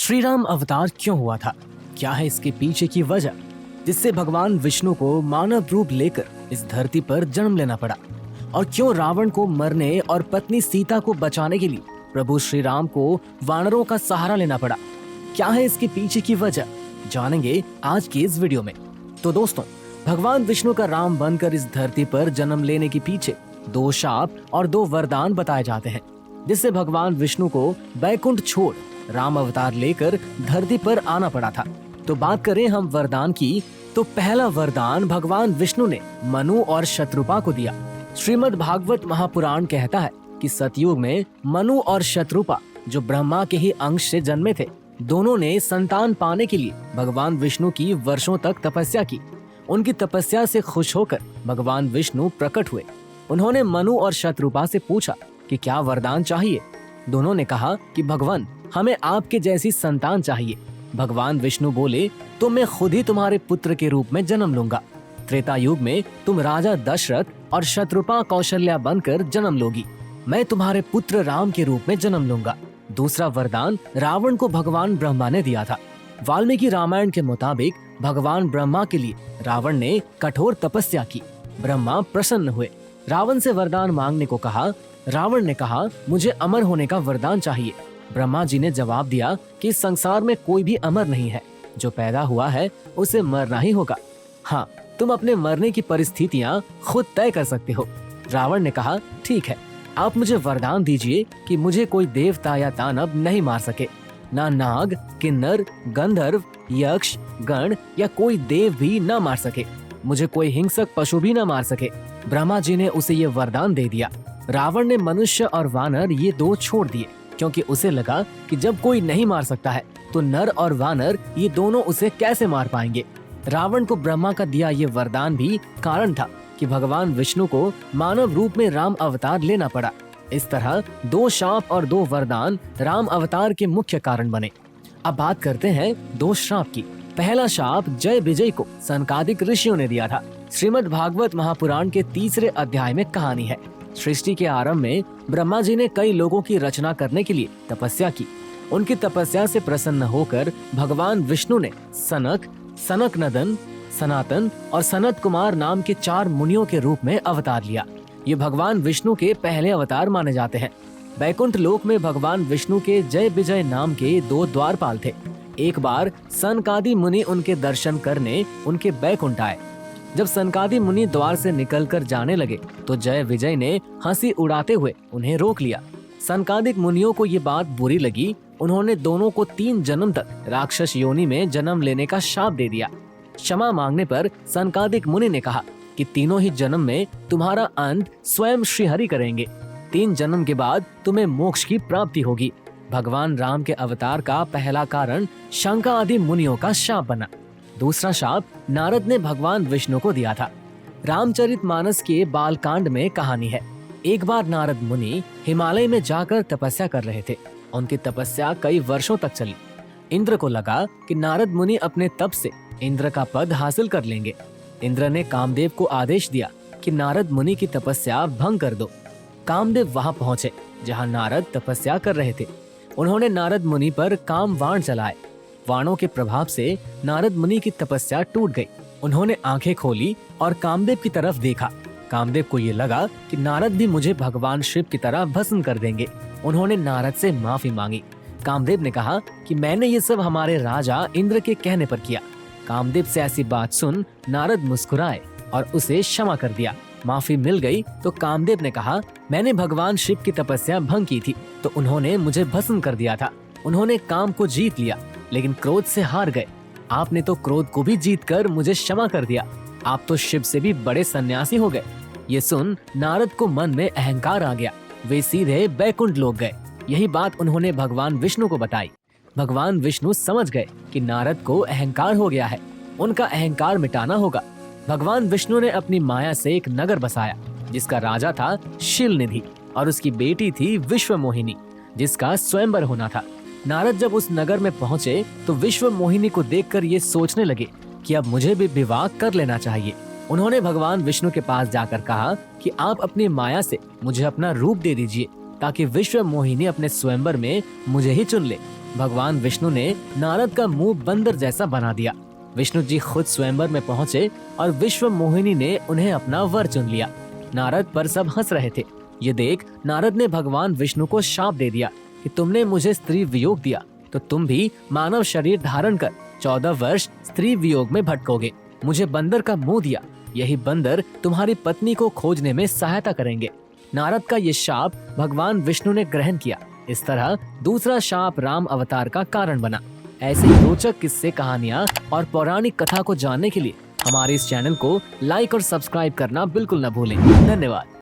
श्री राम अवतार क्यों हुआ था? क्या है इसके पीछे की वजह जिससे भगवान विष्णु को मानव रूप लेकर इस धरती पर जन्म लेना पड़ा? और क्यों रावण को मरने और पत्नी सीता को बचाने के लिए प्रभु श्री राम को वानरों का सहारा लेना पड़ा? क्या है इसके पीछे की वजह, जानेंगे आज के इस वीडियो में। तो दोस्तों, भगवान विष्णु का राम बनकर इस धरती पर जन्म लेने के पीछे 2 शाप और 2 वरदान बताए जाते हैं, जिससे भगवान विष्णु को बैकुंठ छोड़ राम अवतार लेकर धरती पर आना पड़ा था। तो बात करें हम वरदान की, तो पहला वरदान भगवान विष्णु ने मनु और शत्रुपा को दिया। श्रीमद् भागवत महापुराण कहता है कि सतयुग में मनु और शत्रुपा, जो ब्रह्मा के ही अंश से जन्मे थे, दोनों ने संतान पाने के लिए भगवान विष्णु की वर्षों तक तपस्या की। उनकी तपस्या से खुश होकर भगवान विष्णु प्रकट हुए। उन्होंने मनु और शत्रुपा से पूछा कि क्या वरदान चाहिए। दोनों ने कहा कि भगवान, हमें आपके जैसी संतान चाहिए। भगवान विष्णु बोले, तो मैं खुद ही तुम्हारे पुत्र के रूप में जन्म लूंगा। त्रेता युग में तुम राजा दशरथ और शत्रुपा कौशल्या बनकर जन्म लोगी। मैं तुम्हारे पुत्र राम के रूप में जन्म लूंगा। दूसरा वरदान रावण को भगवान ब्रह्मा ने दिया था। वाल्मीकि रामायण के मुताबिक भगवान ब्रह्मा के लिए रावण ने कठोर तपस्या की। ब्रह्मा प्रसन्न हुए, रावण से वरदान मांगने को कहा। रावण ने कहा, मुझे अमर होने का वरदान चाहिए। ब्रह्मा जी ने जवाब दिया कि संसार में कोई भी अमर नहीं है, जो पैदा हुआ है उसे मरना ही होगा। हाँ, तुम अपने मरने की परिस्थितियाँ खुद तय कर सकते हो। रावण ने कहा, ठीक है, आप मुझे वरदान दीजिए कि मुझे कोई देवता या दानव नहीं मार सके। ना नाग, किन्नर, गंधर्व, यक्ष, गण या कोई देव भी न मार सके। मुझे कोई हिंसक पशु भी न मार सके। ब्रह्मा जी ने उसे ये वरदान दे दिया। रावण ने मनुष्य और वानर ये 2 छोड़ दिए, क्योंकि उसे लगा कि जब कोई नहीं मार सकता है तो नर और वानर ये दोनों उसे कैसे मार पाएंगे। रावण को ब्रह्मा का दिया ये वरदान भी कारण था कि भगवान विष्णु को मानव रूप में राम अवतार लेना पड़ा। इस तरह 2 शाप और 2 वरदान राम अवतार के मुख्य कारण बने। अब बात करते हैं 2 श्राप की। पहला शाप जय विजय को सनकादिक ऋषियों ने दिया था। श्रीमद् भागवत महापुराण के 3रे अध्याय में कहानी है। सृष्टि के आरंभ में ब्रह्मा जी ने कई लोगों की रचना करने के लिए तपस्या की। उनकी तपस्या से प्रसन्न होकर भगवान विष्णु ने सनक, सनकनदन, सनातन और सनत कुमार नाम के 4 मुनियों के रूप में अवतार लिया। ये भगवान विष्णु के पहले अवतार माने जाते हैं। बैकुंठ लोक में भगवान विष्णु के जय विजय नाम के 2 द्वारपाल थे। एक बार सनकादि मुनि उनके दर्शन करने उनके बैकुंठ आए। जब सनकादि मुनि द्वार से निकलकर जाने लगे तो जय विजय ने हंसी उड़ाते हुए उन्हें रोक लिया। सनकादिक मुनियों को ये बात बुरी लगी। उन्होंने दोनों को 3 जन्म तक राक्षस योनि में जन्म लेने का शाप दे दिया। क्षमा मांगने पर सनकादिक मुनि ने कहा कि तीनों ही जन्म में तुम्हारा अंत स्वयं श्रीहरि करेंगे। 3 जन्म के बाद तुम्हें मोक्ष की प्राप्ति होगी। भगवान राम के अवतार का पहला कारण शंका आदि मुनियों का शाप बना। दूसरा शाप नारद ने भगवान विष्णु को दिया था। रामचरितमानस के बालकांड में कहानी है। एक बार नारद मुनि हिमालय में जाकर तपस्या कर रहे थे। उनकी तपस्या कई वर्षों तक चली। इंद्र को लगा कि नारद मुनि अपने तप से इंद्र का पद हासिल कर लेंगे। इंद्र ने कामदेव को आदेश दिया कि नारद मुनि की तपस्या भंग कर दो। कामदेव वहां पहुंचे जहां नारद तपस्या कर रहे थे। उन्होंने नारद मुनि पर काम बाण चलाए। बाणों के प्रभाव से नारद मुनि की तपस्या टूट गई। उन्होंने आंखें खोली और कामदेव की तरफ देखा। कामदेव को ये लगा कि नारद भी मुझे भगवान शिव की तरह भस्म कर देंगे। उन्होंने नारद से माफी मांगी। कामदेव ने कहा कि मैंने ये सब हमारे राजा इंद्र के कहने पर किया। कामदेव से ऐसी बात सुन नारद मुस्कुराए और उसे क्षमा कर दिया। माफी मिल गई तो कामदेव ने कहा, मैंने भगवान शिव की तपस्या भंग की थी तो उन्होंने मुझे भस्म कर दिया था। उन्होंने काम को जीत लिया लेकिन क्रोध से हार गए। आपने तो क्रोध को भी जीतकर मुझे क्षमा कर दिया। आप तो शिव से भी बड़े सन्यासी हो गए। ये सुन नारद को मन में अहंकार आ गया। वे सीधे बैकुंठ लोक गए। यही बात उन्होंने भगवान विष्णु को बताई। भगवान विष्णु समझ गए कि नारद को अहंकार हो गया है, उनका अहंकार मिटाना होगा। भगवान विष्णु ने अपनी माया से एक नगर बसाया जिसका राजा था शीलनिधि और उसकी बेटी थी विश्व मोहिनी, जिसका स्वयंवर होना था। नारद जब उस नगर में पहुंचे तो विश्व मोहिनी को देखकर ये सोचने लगे कि अब मुझे भी विवाह कर लेना चाहिए। उन्होंने भगवान विष्णु के पास जाकर कहा कि आप अपनी माया से मुझे अपना रूप दे दीजिए ताकि विश्व मोहिनी अपने स्वयंवर में मुझे ही चुन ले। भगवान विष्णु ने नारद का मुंह बंदर जैसा बना दिया। विष्णु जी खुद स्वयंवर में पहुँचे और विश्व मोहिनी ने उन्हें अपना वर चुन लिया। नारद पर सब हंस रहे थे। ये देख नारद ने भगवान विष्णु को शाप दे दिया कि तुमने मुझे स्त्री वियोग दिया तो तुम भी मानव शरीर धारण कर 14 वर्ष स्त्री वियोग में भटकोगे। मुझे बंदर का मुंह दिया, यही बंदर तुम्हारी पत्नी को खोजने में सहायता करेंगे। नारद का ये शाप भगवान विष्णु ने ग्रहण किया। इस तरह दूसरा शाप राम अवतार का कारण बना। ऐसे ही रोचक किस्से, कहानियाँ और पौराणिक कथा को जानने के लिए हमारे इस चैनल को लाइक और सब्सक्राइब करना बिल्कुल न भूलें। धन्यवाद।